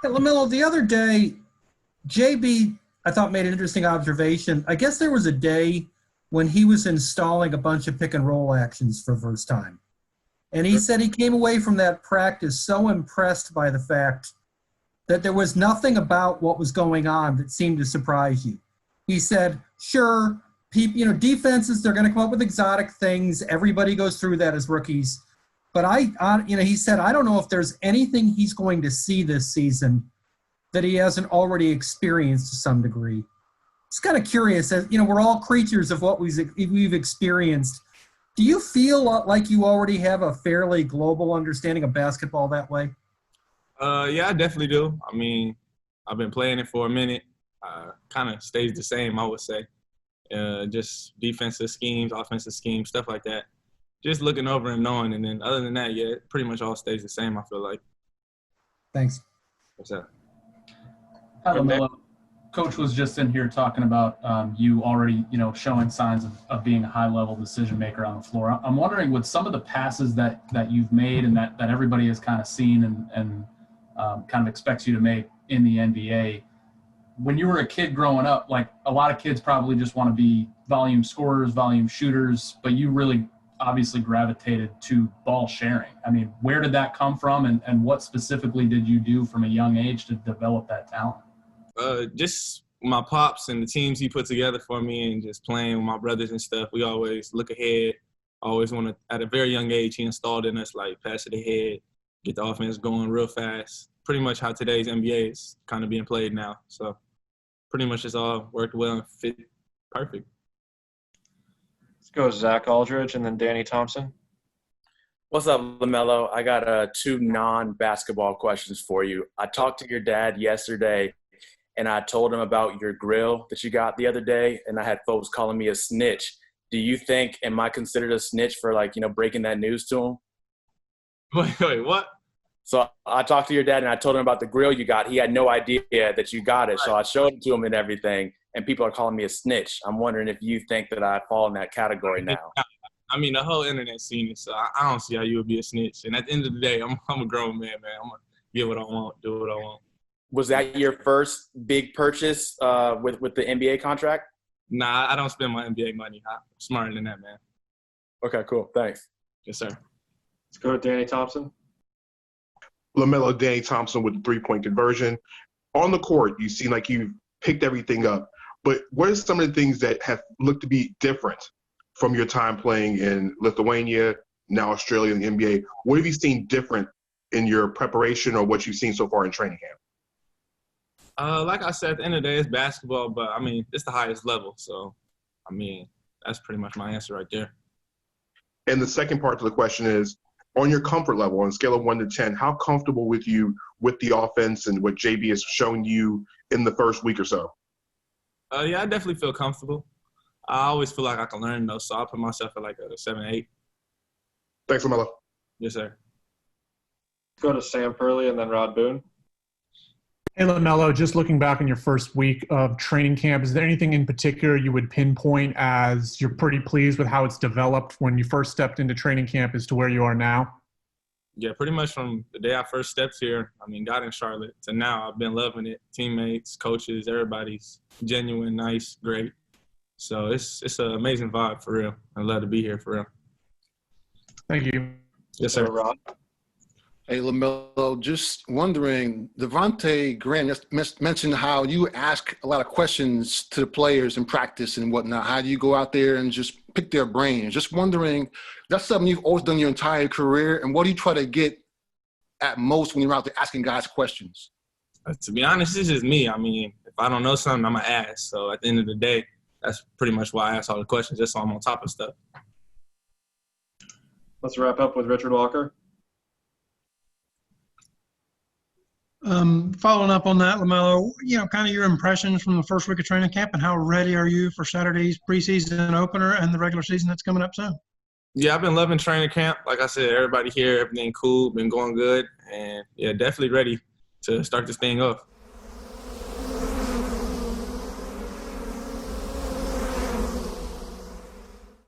Hey, LaMelo, the other day, JB, I thought made an interesting observation. I guess there was a day when he was installing a bunch of pick and roll actions for the first time. And he said he came away from that practice so impressed by the fact that there was nothing about what was going on that seemed to surprise you. He said, sure, defenses, they're going to come up with exotic things. Everybody goes through that as rookies. But he said, I don't know if there's anything he's going to see this season that he hasn't already experienced to some degree. It's kind of curious. As we're all creatures of what we've experienced. Do you feel like you already have a fairly global understanding of basketball that way? Yeah, I definitely do. I mean, I've been playing it for a minute. Kind of stays the same, I would say. Just defensive schemes, offensive schemes, stuff like that. Just looking over and knowing, and then other than that, yeah, it pretty much all stays the same, I feel like. Thanks. What's up? Hi, LaMelo. Coach was just in here talking about you already, showing signs of being a high-level decision maker on the floor. I'm wondering, with some of the passes that you've made and that everybody has kind of seen and kind of expects you to make in the NBA, when you were a kid growing up, like a lot of kids probably just want to be volume scorers, volume shooters, but you really obviously gravitated to ball sharing. I mean, where did that come from, and what specifically did you do from a young age to develop that talent? Just my pops and the teams he put together for me, and just playing with my brothers and stuff. We always look ahead. Always want to, at a very young age, he installed in us, like, pass it ahead, get the offense going real fast. Pretty much how today's NBA is kind of being played now. So pretty much it's all worked well and fit perfect. Let's go Zach Aldridge and then Danny Thompson. What's up, LaMelo? I got two non-basketball questions for you. I talked to your dad yesterday, and I told him about your grill that you got the other day, and I had folks calling me a snitch. Do you think, am I considered a snitch for, breaking that news to him? Wait, what? So I talked to your dad, and I told him about the grill you got. He had no idea that you got it, so I showed it to him and everything, and people are calling me a snitch. I'm wondering if you think that I fall in that category now. I mean, the whole internet seen it, so I don't see how you would be a snitch. And at the end of the day, I'm a grown man. I'm going to get what I want, do what I want. Was that your first big purchase with the NBA contract? Nah, I don't spend my NBA money. I'm smarter than that, man. Okay, cool. Thanks. Yes, sir. Let's go with Danny Thompson. LaMelo, Danny Thompson with the three-point conversion. On the court, you seem like you've picked everything up. But what are some of the things that have looked to be different from your time playing in Lithuania, now Australia, and the NBA? What have you seen different in your preparation or what you've seen so far in training camp? Like I said, at the end of the day, it's basketball, but, I mean, it's the highest level. So, I mean, that's pretty much my answer right there. And the second part to the question is, on your comfort level, on a scale of 1 to 10, how comfortable with you with the offense and what JB has shown you in the first week or so? Yeah, I definitely feel comfortable. I always feel like I can learn, though, so I'll put myself at like a 7, 8. Thanks, LaMelo. Yes, sir. Let's go to Sam Purley and then Rod Boone. Hey, LaMelo, just looking back on your first week of training camp, is there anything in particular you would pinpoint as you're pretty pleased with how it's developed when you first stepped into training camp as to where you are now? Yeah, pretty much from the day I first stepped here, got in Charlotte, to now, I've been loving it. Teammates, coaches, everybody's genuine, nice, great. So it's an amazing vibe, for real. I love to be here, for real. Thank you. Yes, sir. Rod. Hey, LaMelo, just wondering, Devontae Graham just mentioned how you ask a lot of questions to the players in practice and whatnot. How do you go out there and just pick their brains? Just wondering, that's something you've always done your entire career, and what do you try to get at most when you're out there asking guys questions? To be honest, it's just me. I mean, if I don't know something, I'm going to ask. So at the end of the day, that's pretty much why I ask all the questions, just so I'm on top of stuff. Let's wrap up with Richard Walker. Following up on that, LaMelo, kind of your impressions from the first week of training camp and how ready are you for Saturday's preseason opener and the regular season that's coming up soon? Yeah, I've been loving training camp. Like I said, everybody here, everything cool, been going good. And, yeah, definitely ready to start this thing off.